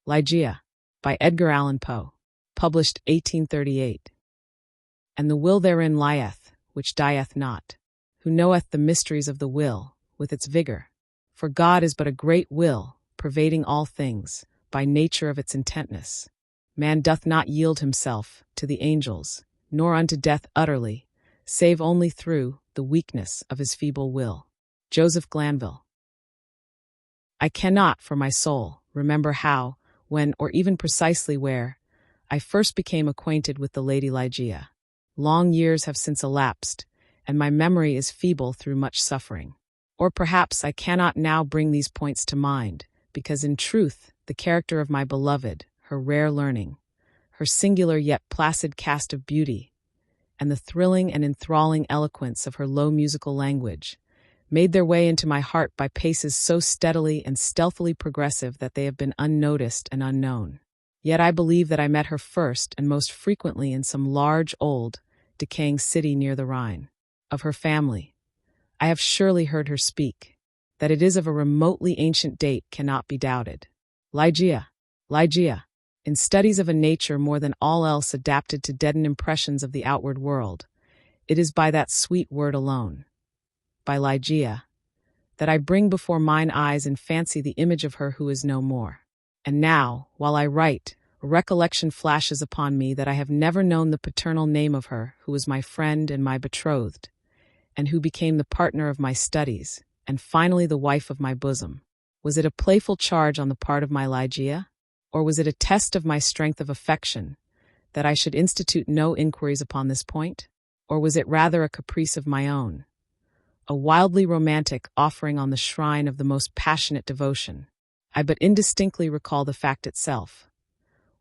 Ligeia, by Edgar Allan Poe, published 1838. And the will therein lieth, which dieth not, who knoweth the mysteries of the will, with its vigor. For God is but a great will, pervading all things, by nature of its intentness. Man doth not yield himself to the angels, nor unto death utterly, save only through the weakness of his feeble will. Joseph Glanville. I cannot, for my soul, remember how, when, or even precisely where, I first became acquainted with the Lady Ligeia. Long years have since elapsed, and my memory is feeble through much suffering. Or perhaps I cannot now bring these points to mind, because in truth, the character of my beloved, her rare learning, her singular yet placid cast of beauty, and the thrilling and enthralling eloquence of her low musical language, made their way into my heart by paces so steadily and stealthily progressive that they have been unnoticed and unknown. Yet I believe that I met her first and most frequently in some large, old, decaying city near the Rhine. Of her family, I have surely heard her speak. That it is of a remotely ancient date cannot be doubted. Ligeia, Ligeia, in studies of a nature more than all else adapted to deaden impressions of the outward world, it is by that sweet word alone, by Ligeia, that I bring before mine eyes in fancy the image of her who is no more. And now, while I write, a recollection flashes upon me that I have never known the paternal name of her who was my friend and my betrothed, and who became the partner of my studies, and finally the wife of my bosom. Was it a playful charge on the part of my Ligeia? Or was it a test of my strength of affection, that I should institute no inquiries upon this point? Or was it rather a caprice of my own, a wildly romantic offering on the shrine of the most passionate devotion? I but indistinctly recall the fact itself.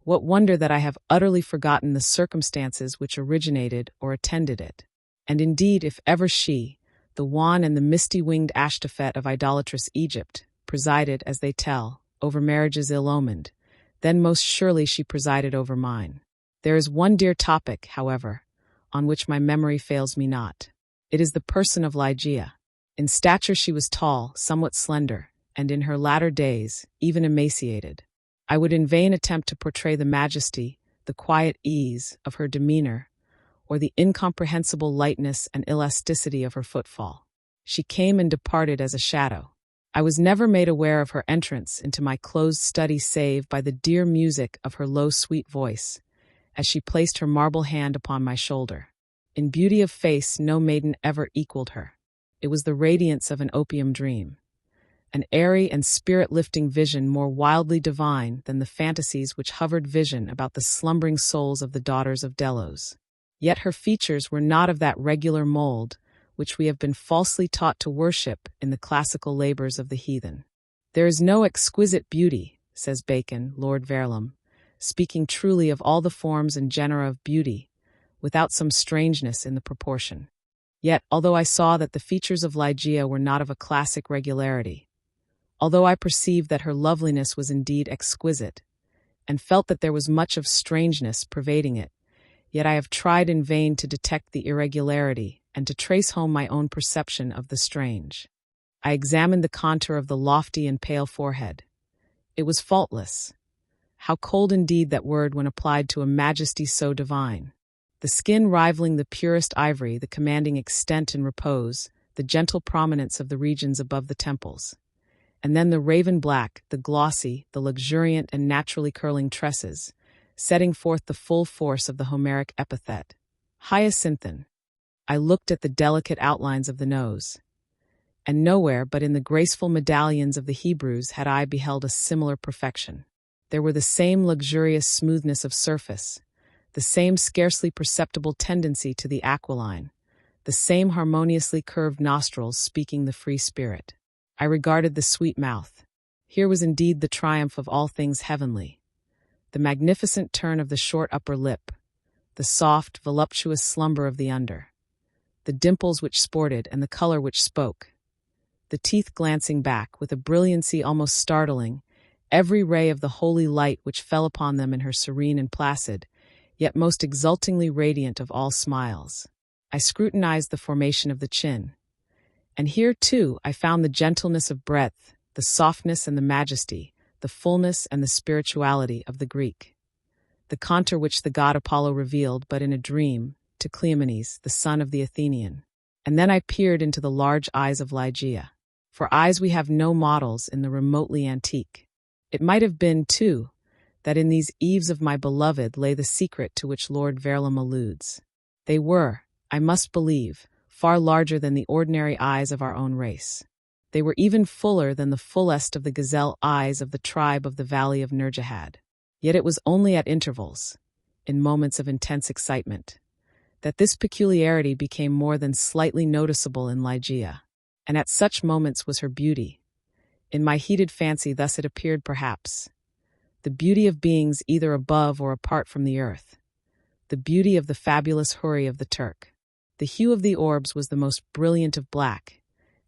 What wonder that I have utterly forgotten the circumstances which originated or attended it. And indeed, if ever she, the wan and the misty-winged Ashtophet of idolatrous Egypt, presided, as they tell, over marriages ill-omened, then most surely she presided over mine. There is one dear topic, however, on which my memory fails me not. It is the person of Ligeia. In stature she was tall, somewhat slender, and in her latter days, even emaciated. I would in vain attempt to portray the majesty, the quiet ease of her demeanor, or the incomprehensible lightness and elasticity of her footfall. She came and departed as a shadow. I was never made aware of her entrance into my closed study save by the dear music of her low, sweet voice, as she placed her marble hand upon my shoulder. In beauty of face no maiden ever equaled her. It was the radiance of an opium dream, an airy and spirit-lifting vision more wildly divine than the fantasies which hovered vision about the slumbering souls of the daughters of Delos. Yet her features were not of that regular mold which we have been falsely taught to worship in the classical labors of the heathen. There is no exquisite beauty, says Bacon, Lord Verulam, speaking truly of all the forms and genera of beauty, without some strangeness in the proportion. Yet, although I saw that the features of Ligeia were not of a classic regularity, although I perceived that her loveliness was indeed exquisite, and felt that there was much of strangeness pervading it, yet I have tried in vain to detect the irregularity and to trace home my own perception of the strange. I examined the contour of the lofty and pale forehead. It was faultless. How cold indeed that word when applied to a majesty so divine! The skin rivaling the purest ivory, the commanding extent and repose, the gentle prominence of the regions above the temples. And then the raven black, the glossy, the luxuriant and naturally curling tresses, setting forth the full force of the Homeric epithet. Hyacinthine. I looked at the delicate outlines of the nose, and nowhere but in the graceful medallions of the Hebrews had I beheld a similar perfection. There were the same luxurious smoothness of surface, the same scarcely perceptible tendency to the aquiline, the same harmoniously curved nostrils speaking the free spirit. I regarded the sweet mouth. Here was indeed the triumph of all things heavenly. The magnificent turn of the short upper lip, the soft, voluptuous slumber of the under, the dimples which sported and the color which spoke, the teeth glancing back with a brilliancy almost startling, every ray of the holy light which fell upon them in her serene and placid, yet most exultingly radiant of all smiles. I scrutinized the formation of the chin, and here, too, I found the gentleness of breadth, the softness and the majesty, the fullness and the spirituality of the Greek. The contour which the god Apollo revealed but in a dream to Cleomenes, the son of the Athenian. And then I peered into the large eyes of Ligeia. For eyes we have no models in the remotely antique. It might have been, too, that in these eves of my beloved lay the secret to which Lord Verulam alludes. They were, I must believe, far larger than the ordinary eyes of our own race. They were even fuller than the fullest of the gazelle eyes of the tribe of the Valley of Nerjahad. Yet it was only at intervals, in moments of intense excitement, that this peculiarity became more than slightly noticeable in Ligeia. And at such moments was her beauty. In my heated fancy thus it appeared perhaps. The beauty of beings either above or apart from the earth. The beauty of the fabulous Houri of the Turk. The hue of the orbs was the most brilliant of black,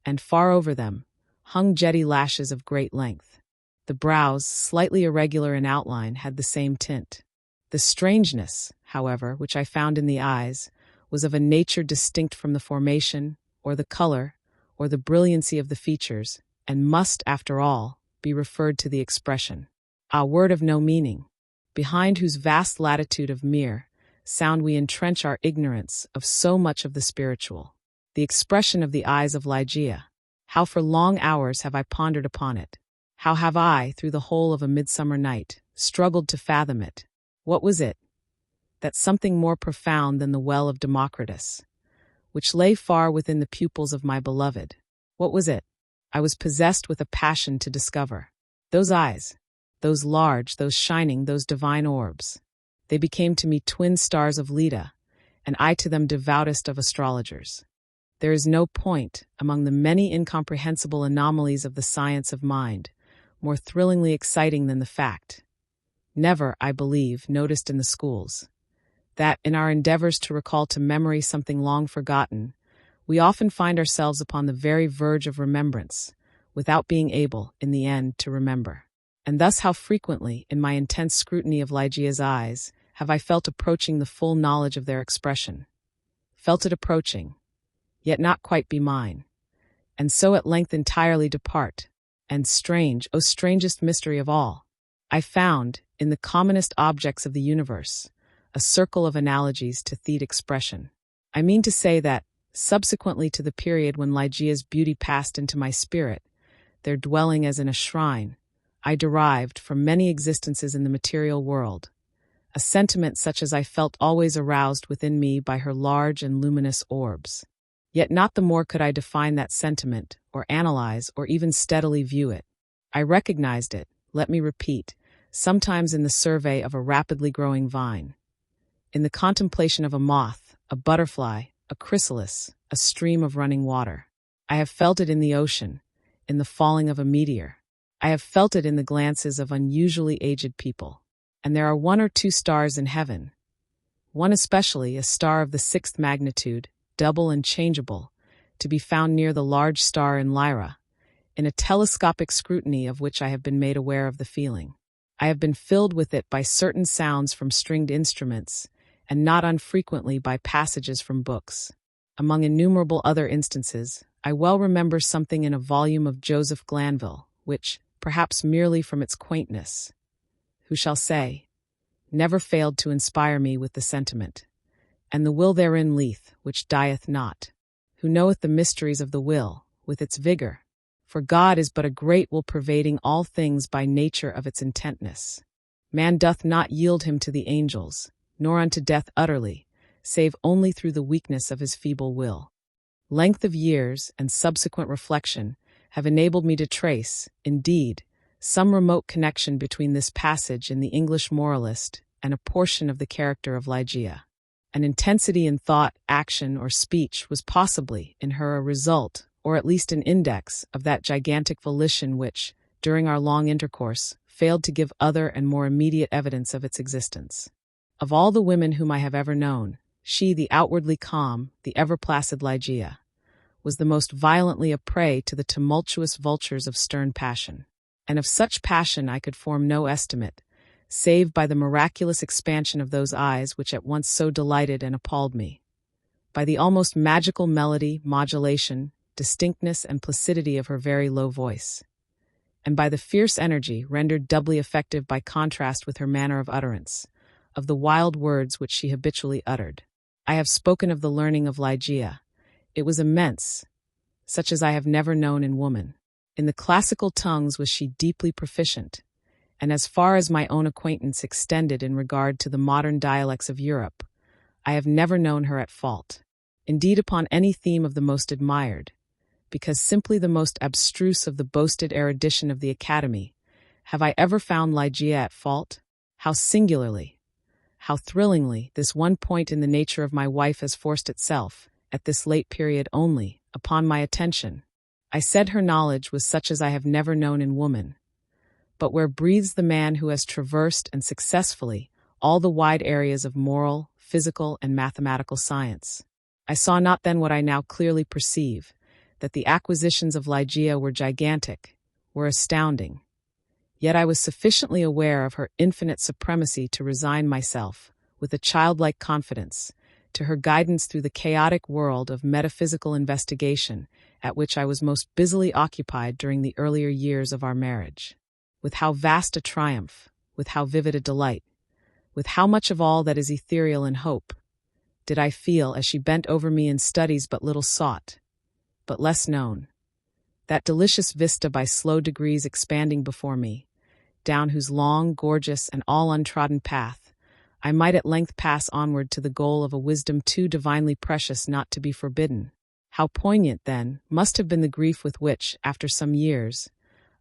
and far over them hung jetty lashes of great length. The brows, slightly irregular in outline, had the same tint. The strangeness, however, which I found in the eyes, was of a nature distinct from the formation, or the color, or the brilliancy of the features, and must, after all, be referred to the expression. A word of no meaning, behind whose vast latitude of mere sound we entrench our ignorance of so much of the spiritual. The expression of the eyes of Ligeia. How for long hours have I pondered upon it. How have I, through the whole of a midsummer night, struggled to fathom it. What was it? That something more profound than the well of Democritus, which lay far within the pupils of my beloved. What was it? I was possessed with a passion to discover. Those eyes, those large, those shining, those divine orbs. They became to me twin stars of Leda, and I to them devoutest of astrologers. There is no point, among the many incomprehensible anomalies of the science of mind, more thrillingly exciting than the fact, never, I believe, noticed in the schools, that, in our endeavors to recall to memory something long forgotten, we often find ourselves upon the very verge of remembrance, without being able, in the end, to remember. And thus how frequently, in my intense scrutiny of Ligeia's eyes, have I felt approaching the full knowledge of their expression. Felt it approaching, yet not quite be mine, and so at length entirely depart. And strange, O strangest mystery of all, I found, in the commonest objects of the universe, a circle of analogies to Theed expression. I mean to say that, subsequently to the period when Ligeia's beauty passed into my spirit, there dwelling as in a shrine, I derived, from many existences in the material world, a sentiment such as I felt always aroused within me by her large and luminous orbs. Yet not the more could I define that sentiment, or analyze, or even steadily view it. I recognized it, let me repeat, sometimes in the survey of a rapidly growing vine, in the contemplation of a moth, a butterfly, a chrysalis, a stream of running water. I have felt it in the ocean, in the falling of a meteor. I have felt it in the glances of unusually aged people. And there are one or two stars in heaven, one especially, a star of the 6th magnitude, double and changeable, to be found near the large star in Lyra, in a telescopic scrutiny of which I have been made aware of the feeling. I have been filled with it by certain sounds from stringed instruments, and not unfrequently by passages from books. Among innumerable other instances, I well remember something in a volume of Joseph Glanville, which, perhaps merely from its quaintness, who shall say, never failed to inspire me with the sentiment, and the will therein lieth, which dieth not, who knoweth the mysteries of the will, with its vigor, for God is but a great will pervading all things by nature of its intentness. Man doth not yield him to the angels, nor unto death utterly, save only through the weakness of his feeble will. Length of years and subsequent reflection have enabled me to trace, indeed, some remote connection between this passage in the English moralist and a portion of the character of Ligeia. An intensity in thought, action, or speech was possibly, in her, a result, or at least an index, of that gigantic volition which, during our long intercourse, failed to give other and more immediate evidence of its existence. Of all the women whom I have ever known, she, the outwardly calm, the ever-placid Ligeia, was the most violently a prey to the tumultuous vultures of stern passion. And of such passion I could form no estimate, save by the miraculous expansion of those eyes which at once so delighted and appalled me, by the almost magical melody, modulation, distinctness, and placidity of her very low voice. and by the fierce energy rendered doubly effective by contrast with her manner of utterance, of the wild words which she habitually uttered. I have spoken of the learning of Ligeia. It was immense, such as I have never known in woman. In the classical tongues was she deeply proficient, and as far as my own acquaintance extended in regard to the modern dialects of Europe, I have never known her at fault. Indeed, upon any theme of the most admired, because simply the most abstruse of the boasted erudition of the Academy, have I ever found Ligeia at fault? How singularly, how thrillingly, this one point in the nature of my wife has forced itself, at this late period only, upon my attention. I said her knowledge was such as I have never known in woman. But where breathes the man who has traversed and successfully all the wide areas of moral, physical, and mathematical science? I saw not then what I now clearly perceive, that the acquisitions of Ligeia were gigantic, were astounding. Yet I was sufficiently aware of her infinite supremacy to resign myself, with a childlike confidence, to her guidance through the chaotic world of metaphysical investigation at which I was most busily occupied during the earlier years of our marriage. With how vast a triumph, with how vivid a delight, with how much of all that is ethereal and hope, did I feel as she bent over me in studies but little sought, but less known, that delicious vista by slow degrees expanding before me, down whose long, gorgeous, and all untrodden path I might at length pass onward to the goal of a wisdom too divinely precious not to be forbidden. How poignant, then, must have been the grief with which, after some years,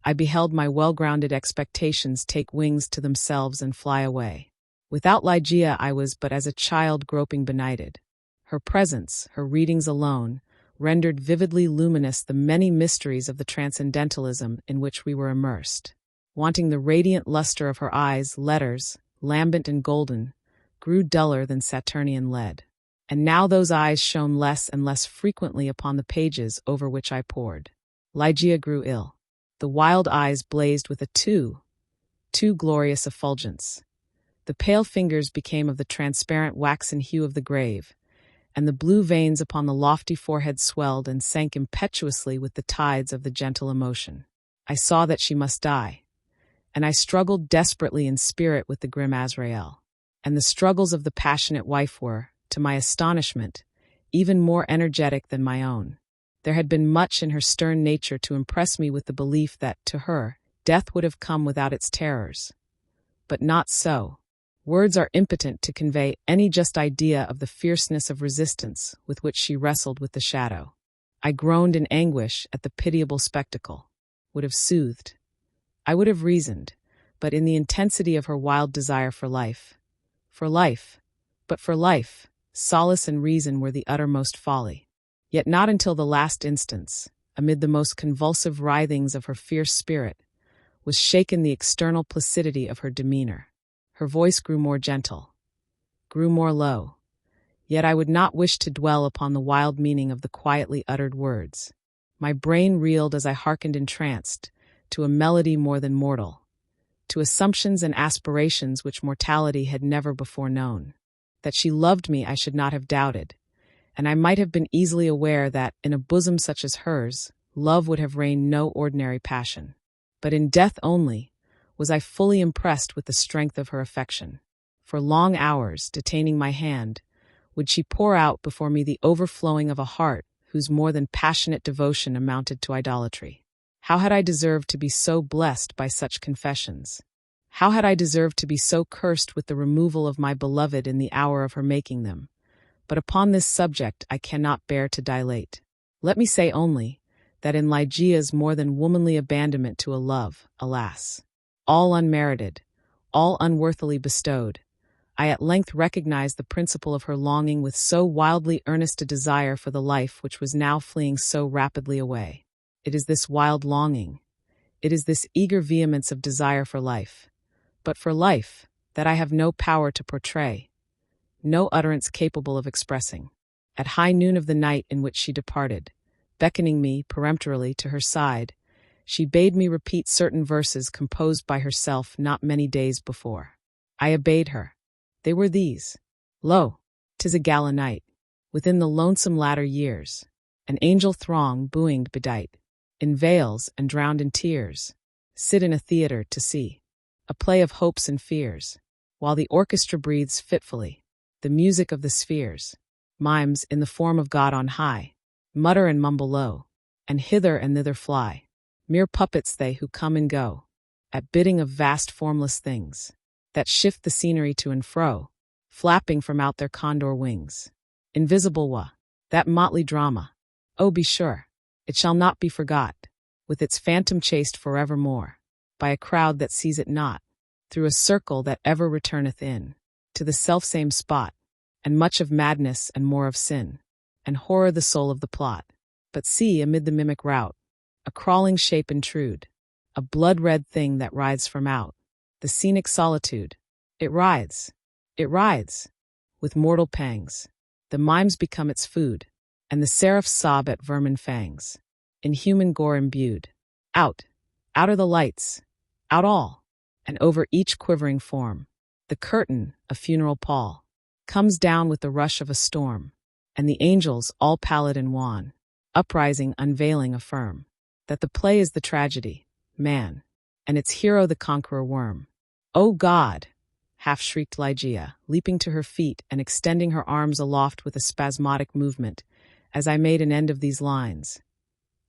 I beheld my well-grounded expectations take wings to themselves and fly away. Without Ligeia I was but as a child groping benighted. Her presence, her readings alone, rendered vividly luminous the many mysteries of the transcendentalism in which we were immersed. Wanting the radiant luster of her eyes, letters, lambent and golden, grew duller than Saturnian lead. And now those eyes shone less and less frequently upon the pages over which I pored. Ligeia grew ill. The wild eyes blazed with a too glorious effulgence. The pale fingers became of the transparent waxen hue of the grave, and the blue veins upon the lofty forehead swelled and sank impetuously with the tides of the gentle emotion. I saw that she must die, and I struggled desperately in spirit with the grim Azrael. And the struggles of the passionate wife were, to my astonishment, even more energetic than my own. There had been much in her stern nature to impress me with the belief that, to her, death would have come without its terrors. But not so. Words are impotent to convey any just idea of the fierceness of resistance with which she wrestled with the shadow. I groaned in anguish at the pitiable spectacle, would have soothed. I would have reasoned, but in the intensity of her wild desire for life, solace and reason were the uttermost folly. Yet not until the last instance, amid the most convulsive writhings of her fierce spirit, was shaken the external placidity of her demeanor. Her voice grew more gentle, grew more low, yet I would not wish to dwell upon the wild meaning of the quietly uttered words. My brain reeled as I hearkened entranced to a melody more than mortal, to assumptions and aspirations which mortality had never before known. That she loved me I should not have doubted, and I might have been easily aware that, in a bosom such as hers, love would have reigned no ordinary passion. But in death only was I fully impressed with the strength of her affection. For long hours, detaining my hand, would she pour out before me the overflowing of a heart whose more than passionate devotion amounted to idolatry. How had I deserved to be so blessed by such confessions? How had I deserved to be so cursed with the removal of my beloved in the hour of her making them? But upon this subject I cannot bear to dilate. Let me say only that in Ligeia's more than womanly abandonment to a love, alas, all unmerited, all unworthily bestowed, I at length recognized the principle of her longing with so wildly earnest a desire for the life which was now fleeing so rapidly away. It is this wild longing, it is this eager vehemence of desire for life, but for life, that I have no power to portray, no utterance capable of expressing. At high noon of the night in which she departed, beckoning me peremptorily to her side, she bade me repeat certain verses composed by herself not many days before. I obeyed her. They were these: Lo, 'tis a gala night, within the lonesome latter years, an angel throng booing bedight, in veils and drowned in tears, sit in a theater to see a play of hopes and fears, while the orchestra breathes fitfully, the music of the spheres. Mimes, in the form of God on high, mutter and mumble low, and hither and thither fly. Mere puppets they who come and go, at bidding of vast formless things, that shift the scenery to and fro, flapping from out their condor wings. Invisible that motley drama, oh be sure, it shall not be forgot, with its phantom chased forevermore, by a crowd that sees it not, through a circle that ever returneth in, to the selfsame spot, and much of madness and more of sin, and horror the soul of the plot. But see, amid the mimic rout, a crawling shape intrude, a blood-red thing that rides from out the scenic solitude. It rides, with mortal pangs. The mimes become its food, and the seraphs sob at vermin fangs, in human gore imbued. Out are the lights, out all, and over each quivering form, the curtain, a funeral pall, comes down with the rush of a storm, and the angels, all pallid and wan, uprising, unveiling, affirm that the play is the tragedy, man, and its hero the conqueror worm. "O God!" half-shrieked Ligeia, leaping to her feet and extending her arms aloft with a spasmodic movement, as I made an end of these lines.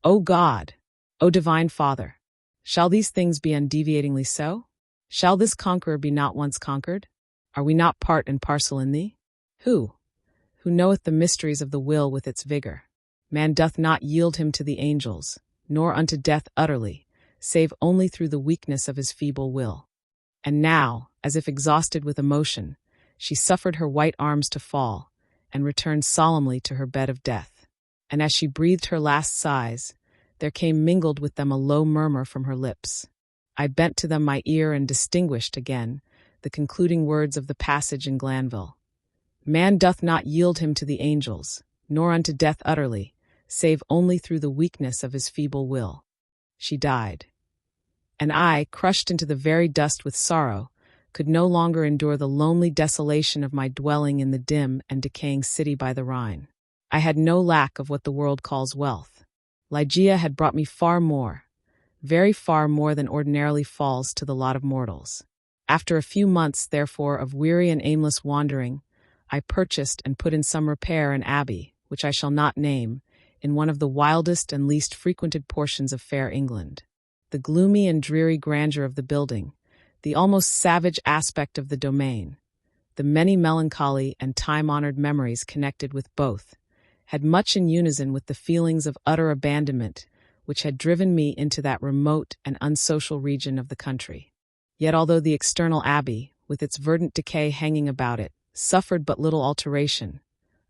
"O God! O Divine Father! Shall these things be undeviatingly so? Shall this conqueror be not once conquered? Are we not part and parcel in thee? Who knoweth the mysteries of the will with its vigor? Man doth not yield him to the angels, nor unto death utterly, save only through the weakness of his feeble will." And now, as if exhausted with emotion, she suffered her white arms to fall, and returned solemnly to her bed of death. And as she breathed her last sighs, there came mingled with them a low murmur from her lips. I bent to them my ear and distinguished again the concluding words of the passage in Glanville. "Man doth not yield him to the angels, nor unto death utterly, save only through the weakness of his feeble will." She died. And I, crushed into the very dust with sorrow, could no longer endure the lonely desolation of my dwelling in the dim and decaying city by the Rhine. I had no lack of what the world calls wealth. Ligeia had brought me far more, very far more than ordinarily falls to the lot of mortals. After a few months, therefore, of weary and aimless wandering, I purchased and put in some repair an abbey, which I shall not name, in one of the wildest and least frequented portions of fair England. The gloomy and dreary grandeur of the building, the almost savage aspect of the domain, the many melancholy and time-honored memories connected with both, had much in unison with the feelings of utter abandonment which had driven me into that remote and unsocial region of the country. Yet although the external abbey, with its verdant decay hanging about it, suffered but little alteration,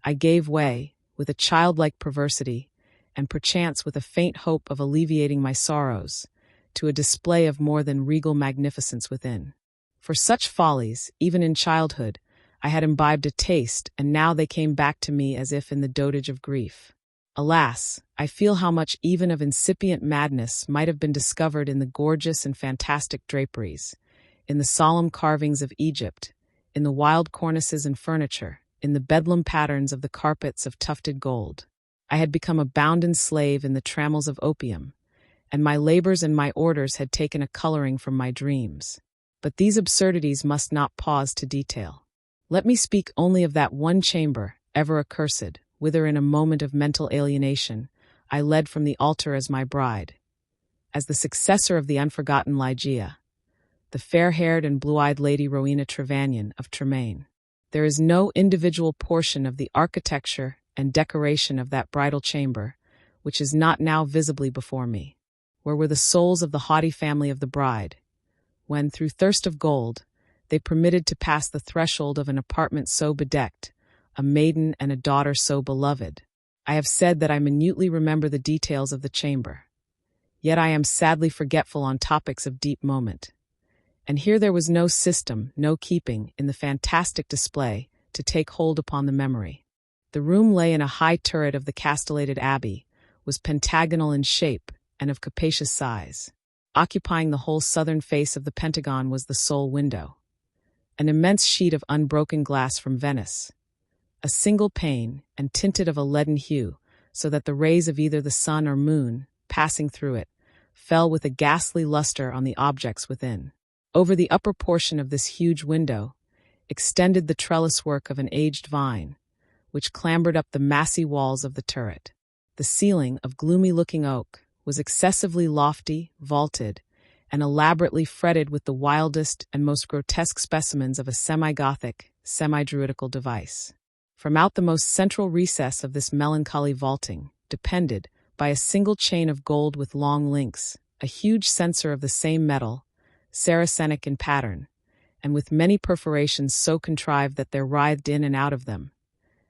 I gave way, with a childlike perversity, and perchance with a faint hope of alleviating my sorrows, to a display of more than regal magnificence within. For such follies, even in childhood, I had imbibed a taste, and now they came back to me as if in the dotage of grief. Alas, I feel how much even of incipient madness might have been discovered in the gorgeous and fantastic draperies, in the solemn carvings of Egypt, in the wild cornices and furniture, in the bedlam patterns of the carpets of tufted gold. I had become a bounden slave in the trammels of opium, and my labors and my orders had taken a coloring from my dreams. But these absurdities must not pause to detail. Let me speak only of that one chamber, ever accursed, whither in a moment of mental alienation I led from the altar as my bride, as the successor of the unforgotten Ligeia, the fair-haired and blue-eyed Lady Rowena Trevanion of Tremaine. There is no individual portion of the architecture and decoration of that bridal chamber which is not now visibly before me. Where were the souls of the haughty family of the bride, when, through thirst of gold, they permitted to pass the threshold of an apartment so bedecked, a maiden and a daughter so beloved? I have said that I minutely remember the details of the chamber, yet I am sadly forgetful on topics of deep moment. And here there was no system, no keeping, in the fantastic display, to take hold upon the memory. The room lay in a high turret of the castellated abbey, was pentagonal in shape, and of capacious size. Occupying the whole southern face of the pentagon was the sole window, an immense sheet of unbroken glass from Venice, a single pane, and tinted of a leaden hue, so that the rays of either the sun or moon, passing through it, fell with a ghastly luster on the objects within. Over the upper portion of this huge window extended the trellis work of an aged vine, which clambered up the massy walls of the turret. The ceiling, of gloomy-looking oak, was excessively lofty, vaulted, and elaborately fretted with the wildest and most grotesque specimens of a semi-Gothic, semi-Druidical device. From out the most central recess of this melancholy vaulting depended, by a single chain of gold with long links, a huge censer of the same metal, Saracenic in pattern, and with many perforations so contrived that there writhed in and out of them,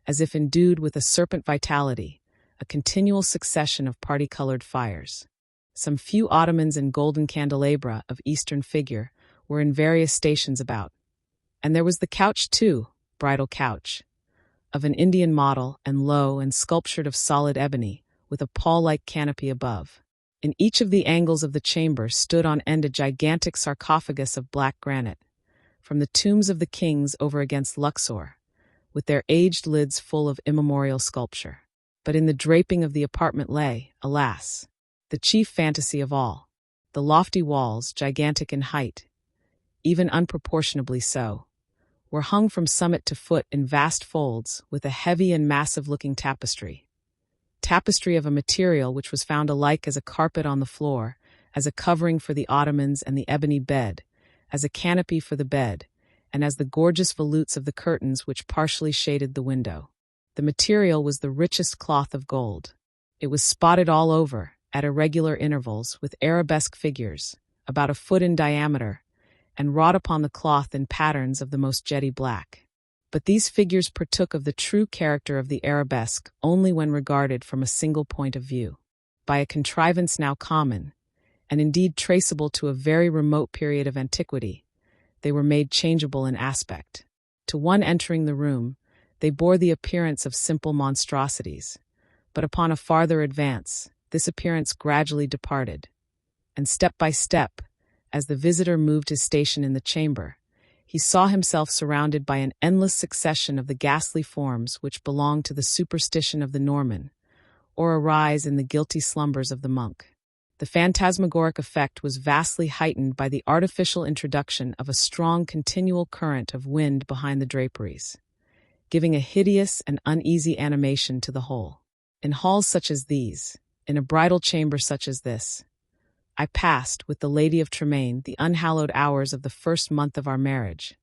as if endued with a serpent vitality, a continual succession of party-colored fires. Some few ottomans and golden candelabra of Eastern figure were in various stations about, and there was the couch too, bridal couch, of an Indian model and low and sculptured of solid ebony, with a pall-like canopy above. In each of the angles of the chamber stood on end a gigantic sarcophagus of black granite, from the tombs of the kings over against Luxor, with their aged lids full of immemorial sculpture. But in the draping of the apartment lay, alas, the chief fantasy of all. The lofty walls, gigantic in height, even unproportionably so, were hung from summit to foot in vast folds with a heavy and massive-looking tapestry. Tapestry of a material which was found alike as a carpet on the floor, as a covering for the ottomans and the ebony bed, as a canopy for the bed, and as the gorgeous volutes of the curtains which partially shaded the window. The material was the richest cloth of gold. It was spotted all over, at irregular intervals, with arabesque figures, about a foot in diameter, and wrought upon the cloth in patterns of the most jetty black. But these figures partook of the true character of the arabesque only when regarded from a single point of view. By a contrivance now common, and indeed traceable to a very remote period of antiquity, they were made changeable in aspect. To one entering the room, they bore the appearance of simple monstrosities, but upon a farther advance, this appearance gradually departed, and step by step, as the visitor moved his station in the chamber, he saw himself surrounded by an endless succession of the ghastly forms which belonged to the superstition of the Norman, or arise in the guilty slumbers of the monk. The phantasmagoric effect was vastly heightened by the artificial introduction of a strong continual current of wind behind the draperies, giving a hideous and uneasy animation to the whole. In halls such as these, in a bridal chamber such as this, I passed, with the Lady of Tremaine, the unhallowed hours of the first month of our marriage,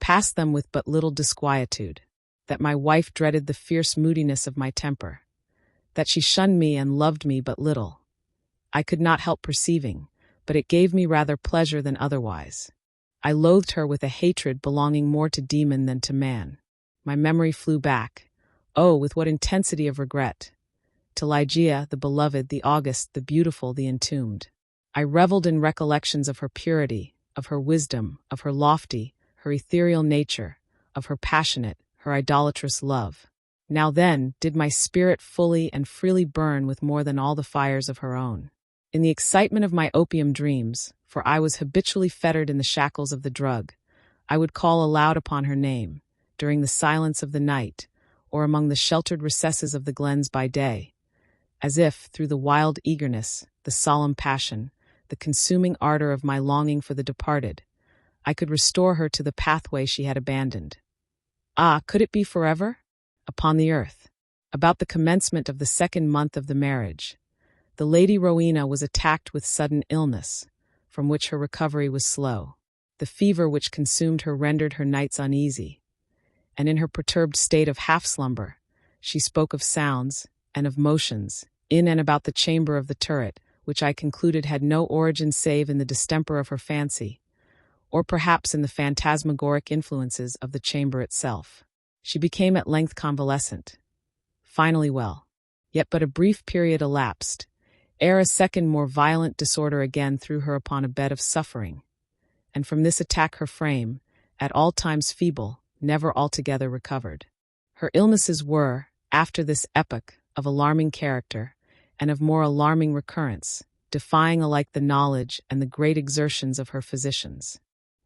passed them with but little disquietude, that my wife dreaded the fierce moodiness of my temper, that she shunned me and loved me but little, I could not help perceiving, but it gave me rather pleasure than otherwise. I loathed her with a hatred belonging more to demon than to man. My memory flew back, oh, with what intensity of regret, to Ligeia, the beloved, the august, the beautiful, the entombed. I reveled in recollections of her purity, of her wisdom, of her lofty, her ethereal nature, of her passionate, her idolatrous love. Now then, did my spirit fully and freely burn with more than all the fires of her own. In the excitement of my opium dreams, for I was habitually fettered in the shackles of the drug, I would call aloud upon her name, during the silence of the night, or among the sheltered recesses of the glens by day, as if, through the wild eagerness, the solemn passion, the consuming ardor of my longing for the departed, I could restore her to the pathway she had abandoned. Ah, could it be forever? Upon the earth, about the commencement of the second month of the marriage, the Lady Rowena was attacked with sudden illness, from which her recovery was slow. The fever which consumed her rendered her nights uneasy, and in her perturbed state of half-slumber, she spoke of sounds and of motions in and about the chamber of the turret, which I concluded had no origin save in the distemper of her fancy, or perhaps in the phantasmagoric influences of the chamber itself. She became at length convalescent, finally well. Yet but a brief period elapsed, ere a second more violent disorder again threw her upon a bed of suffering, and from this attack her frame, at all times feeble, never altogether recovered. Her illnesses were, after this epoch, of alarming character, and of more alarming recurrence, defying alike the knowledge and the great exertions of her physicians.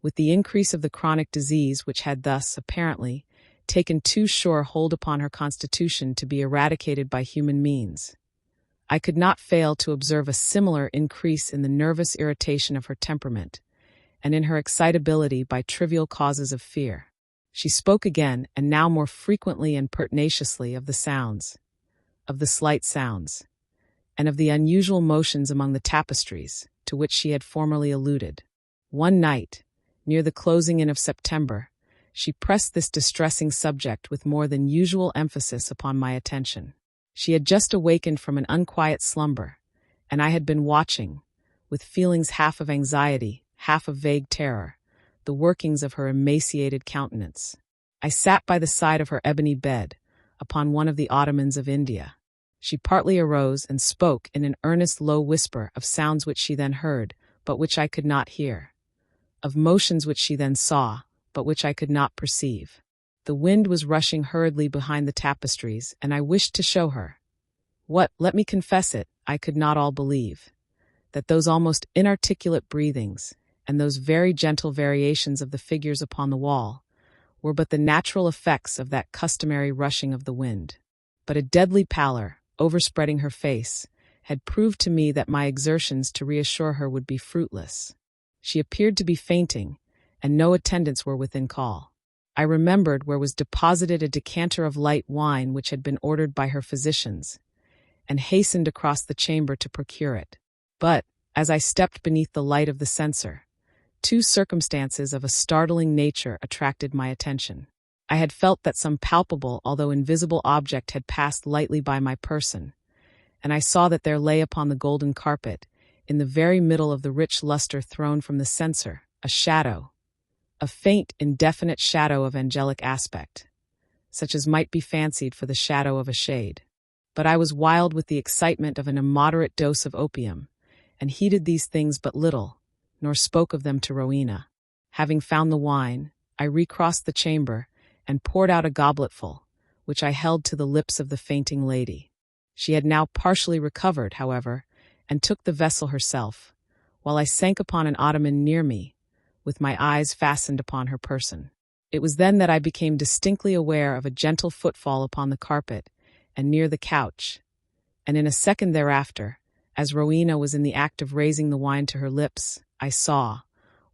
With the increase of the chronic disease which had thus, apparently, taken too sure hold upon her constitution to be eradicated by human means, I could not fail to observe a similar increase in the nervous irritation of her temperament, and in her excitability by trivial causes of fear. She spoke again, and now more frequently and pertinaciously, of the sounds, of the slight sounds, and of the unusual motions among the tapestries, to which she had formerly alluded. One night, near the closing in of September, she pressed this distressing subject with more than usual emphasis upon my attention. She had just awakened from an unquiet slumber, and I had been watching, with feelings half of anxiety, half of vague terror, the workings of her emaciated countenance. I sat by the side of her ebony bed, upon one of the ottomans of India. She partly arose and spoke in an earnest low whisper of sounds which she then heard, but which I could not hear, of motions which she then saw, but which I could not perceive. The wind was rushing hurriedly behind the tapestries, and I wished to show her what, let me confess it, I could not all believe, that those almost inarticulate breathings, and those very gentle variations of the figures upon the wall, were but the natural effects of that customary rushing of the wind. But a deadly pallor, overspreading her face, had proved to me that my exertions to reassure her would be fruitless. She appeared to be fainting, and no attendants were within call. I remembered where was deposited a decanter of light wine which had been ordered by her physicians, and hastened across the chamber to procure it. But, as I stepped beneath the light of the censer, two circumstances of a startling nature attracted my attention. I had felt that some palpable, although invisible, object had passed lightly by my person, and I saw that there lay upon the golden carpet, in the very middle of the rich luster thrown from the censer, a shadow, a faint, indefinite shadow of angelic aspect, such as might be fancied for the shadow of a shade. But I was wild with the excitement of an immoderate dose of opium, and heeded these things but little, nor spoke of them to Rowena. Having found the wine, I recrossed the chamber, and poured out a gobletful, which I held to the lips of the fainting lady. She had now partially recovered, however, and took the vessel herself, while I sank upon an ottoman near me, with my eyes fastened upon her person. It was then that I became distinctly aware of a gentle footfall upon the carpet, and near the couch, and in a second thereafter, as Rowena was in the act of raising the wine to her lips, I saw,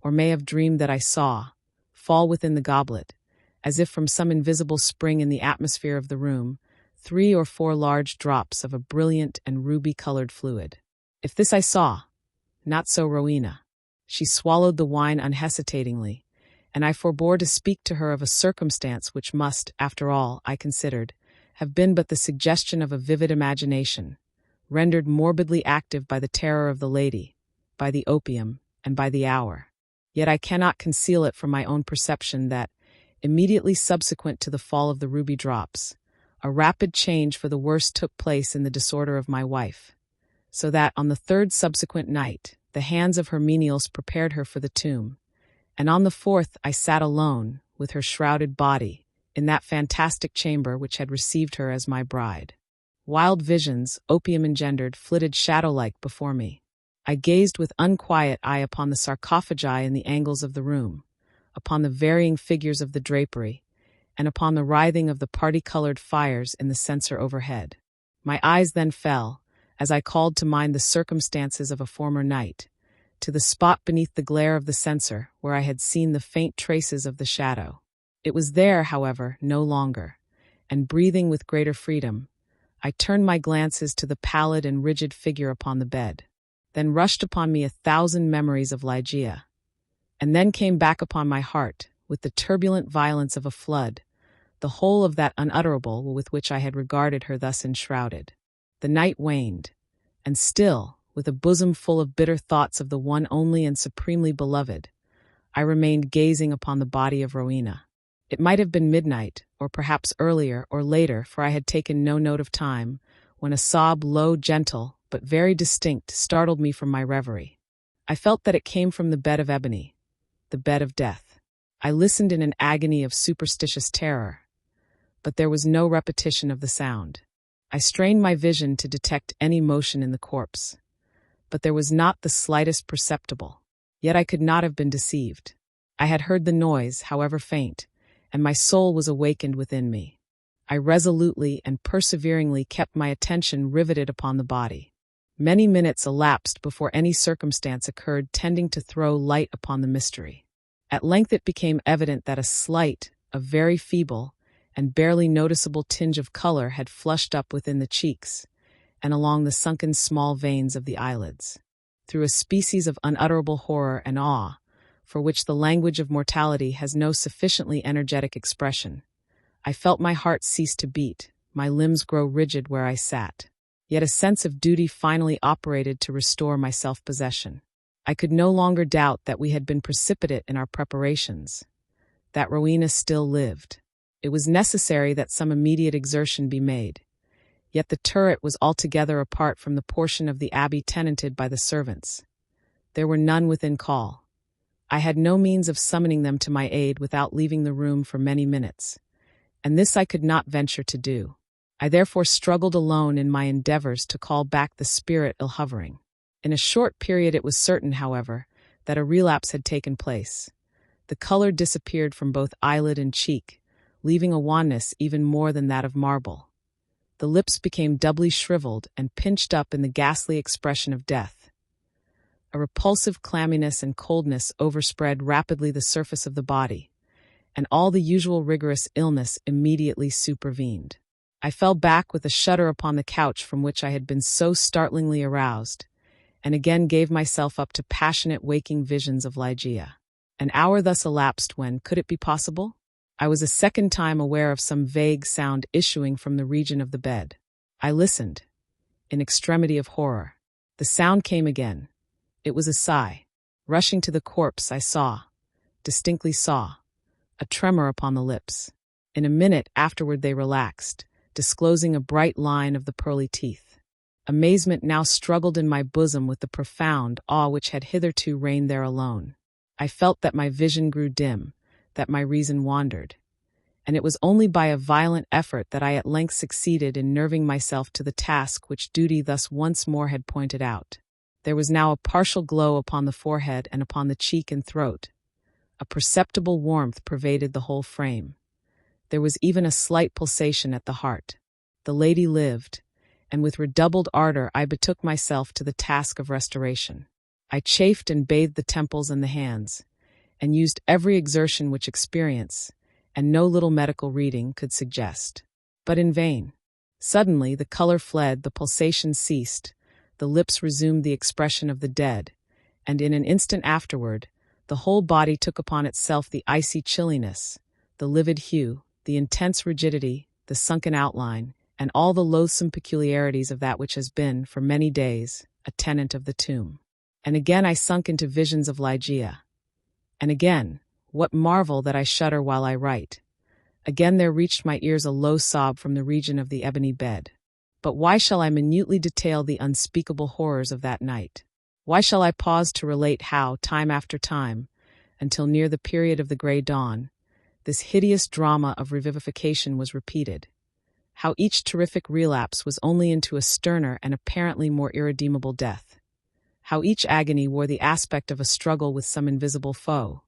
or may have dreamed that I saw, fall within the goblet, as if from some invisible spring in the atmosphere of the room, 3 or 4 large drops of a brilliant and ruby-colored fluid. If this I saw, not so Rowena. She swallowed the wine unhesitatingly, and I forbore to speak to her of a circumstance which must, after all, I considered, have been but the suggestion of a vivid imagination, rendered morbidly active by the terror of the lady, by the opium, and by the hour. Yet I cannot conceal it from my own perception that, immediately subsequent to the fall of the ruby drops, a rapid change for the worse took place in the disorder of my wife, so that on the 3rd subsequent night the hands of her menials prepared her for the tomb, and on the 4th I sat alone, with her shrouded body, in that fantastic chamber which had received her as my bride. Wild visions, opium engendered, flitted shadow-like before me. I gazed with unquiet eye upon the sarcophagi in the angles of the room, upon the varying figures of the drapery, and upon the writhing of the party-colored fires in the censer overhead. My eyes then fell, as I called to mind the circumstances of a former night, to the spot beneath the glare of the censer where I had seen the faint traces of the shadow. It was there, however, no longer, and breathing with greater freedom, I turned my glances to the pallid and rigid figure upon the bed. Then rushed upon me 1,000 memories of Ligeia, and then came back upon my heart, with the turbulent violence of a flood, the whole of that unutterable with which I had regarded her thus enshrouded. The night waned, and still, with a bosom full of bitter thoughts of the one only and supremely beloved, I remained gazing upon the body of Rowena. It might have been midnight, or perhaps earlier or later, for I had taken no note of time, when a sob, low, gentle, but very distinct, startled me from my reverie. I felt that it came from the bed of ebony, the bed of death. I listened in an agony of superstitious terror, but there was no repetition of the sound. I strained my vision to detect any motion in the corpse, but there was not the slightest perceptible. Yet I could not have been deceived. I had heard the noise, however faint, and my soul was awakened within me. I resolutely and perseveringly kept my attention riveted upon the body. Many minutes elapsed before any circumstance occurred tending to throw light upon the mystery. At length it became evident that a very feeble, and barely noticeable tinge of color had flushed up within the cheeks, and along the sunken small veins of the eyelids. Through a species of unutterable horror and awe, for which the language of mortality has no sufficiently energetic expression, I felt my heart cease to beat, my limbs grow rigid where I sat. Yet a sense of duty finally operated to restore my self-possession. I could no longer doubt that we had been precipitate in our preparations, that Rowena still lived. It was necessary that some immediate exertion be made. Yet the turret was altogether apart from the portion of the abbey tenanted by the servants. There were none within call. I had no means of summoning them to my aid without leaving the room for many minutes, and this I could not venture to do. I therefore struggled alone in my endeavors to call back the spirit ill hovering. In a short period it was certain, however, that a relapse had taken place. The color disappeared from both eyelid and cheek, leaving a wanness even more than that of marble. The lips became doubly shriveled and pinched up in the ghastly expression of death. A repulsive clamminess and coldness overspread rapidly the surface of the body, and all the usual rigorous illness immediately supervened. I fell back with a shudder upon the couch from which I had been so startlingly aroused, and again gave myself up to passionate waking visions of Ligeia. An hour thus elapsed when, could it be possible? I was a second time aware of some vague sound issuing from the region of the bed. I listened, in extremity of horror. The sound came again. It was a sigh. Rushing to the corpse, I distinctly saw, a tremor upon the lips. In a minute afterward they relaxed, disclosing a bright line of the pearly teeth. Amazement now struggled in my bosom with the profound awe which had hitherto reigned there alone. I felt that my vision grew dim, that my reason wandered, and it was only by a violent effort that I at length succeeded in nerving myself to the task which duty thus once more had pointed out. There was now a partial glow upon the forehead and upon the cheek and throat. A perceptible warmth pervaded the whole frame. There was even a slight pulsation at the heart. The lady lived, and with redoubled ardor I betook myself to the task of restoration. I chafed and bathed the temples and the hands, and used every exertion which experience, and no little medical reading, could suggest. But in vain. Suddenly the color fled, the pulsation ceased, the lips resumed the expression of the dead, and in an instant afterward, the whole body took upon itself the icy chilliness, the livid hue, the intense rigidity, the sunken outline, and all the loathsome peculiarities of that which has been, for many days, a tenant of the tomb. And again I sunk into visions of Ligeia. And again, what marvel that I shudder while I write, again there reached my ears a low sob from the region of the ebony bed. But why shall I minutely detail the unspeakable horrors of that night? Why shall I pause to relate how, time after time, until near the period of the grey dawn, this hideous drama of revivification was repeated? How each terrific relapse was only into a sterner and apparently more irredeemable death? How each agony wore the aspect of a struggle with some invisible foe?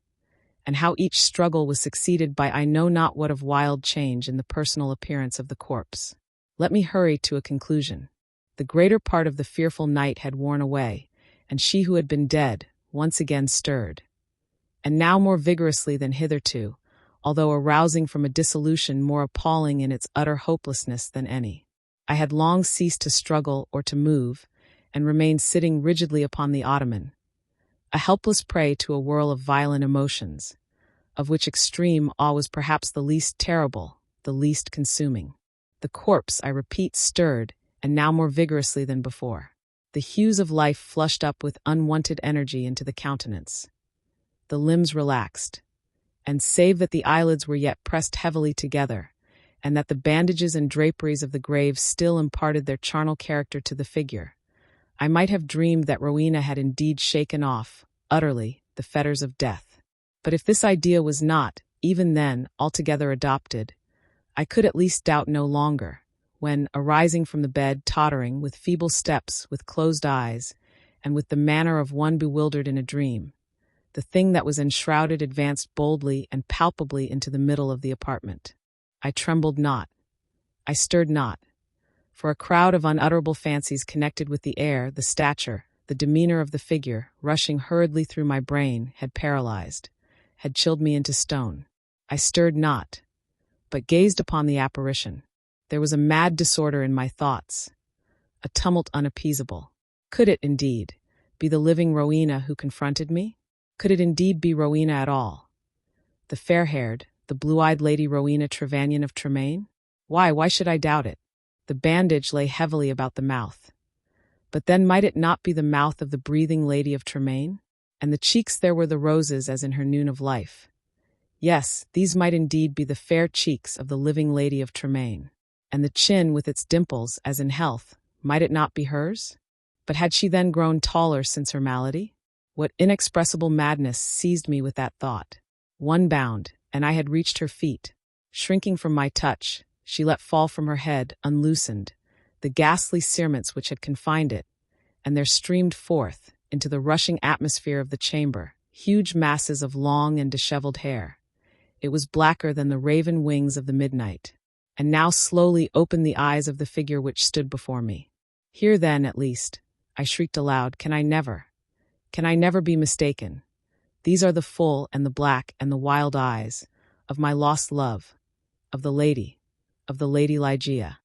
And how each struggle was succeeded by I know not what of wild change in the personal appearance of the corpse? Let me hurry to a conclusion. The greater part of the fearful night had worn away, and she who had been dead once again stirred. And now more vigorously than hitherto, although arousing from a dissolution more appalling in its utter hopelessness than any. I had long ceased to struggle or to move, and remained sitting rigidly upon the ottoman, a helpless prey to a whirl of violent emotions, of which extreme awe was perhaps the least terrible, the least consuming. The corpse, I repeat, stirred, and now more vigorously than before. The hues of life flushed up with unwonted energy into the countenance. The limbs relaxed, and save that the eyelids were yet pressed heavily together, and that the bandages and draperies of the grave still imparted their charnel character to the figure, I might have dreamed that Rowena had indeed shaken off, utterly, the fetters of death. But if this idea was not, even then, altogether adopted, I could at least doubt no longer, when, arising from the bed, tottering, with feeble steps, with closed eyes, and with the manner of one bewildered in a dream, the thing that was enshrouded advanced boldly and palpably into the middle of the apartment. I trembled not. I stirred not, for a crowd of unutterable fancies connected with the air, the stature, the demeanor of the figure, rushing hurriedly through my brain, had paralyzed, had chilled me into stone. I stirred not, but gazed upon the apparition. There was a mad disorder in my thoughts, a tumult unappeasable. Could it, indeed, be the living Rowena who confronted me? Could it indeed be Rowena at all? The fair-haired, the blue-eyed Lady Rowena Trevanion of Tremaine? Why should I doubt it? The bandage lay heavily about the mouth. But then might it not be the mouth of the breathing Lady of Tremaine? And the cheeks there were the roses as in her noon of life. Yes, these might indeed be the fair cheeks of the living Lady of Tremaine. And the chin with its dimples as in health, might it not be hers? But had she then grown taller since her malady? What inexpressible madness seized me with that thought? One bound, and I had reached her feet. Shrinking from my touch, she let fall from her head, unloosened, the ghastly cerements which had confined it, and there streamed forth, into the rushing atmosphere of the chamber, huge masses of long and disheveled hair. It was blacker than the raven wings of the midnight, and now slowly opened the eyes of the figure which stood before me. Here then, at least, I shrieked aloud, can I never be mistaken? These are the full and the black and the wild eyes of my lost love, of the lady Ligeia.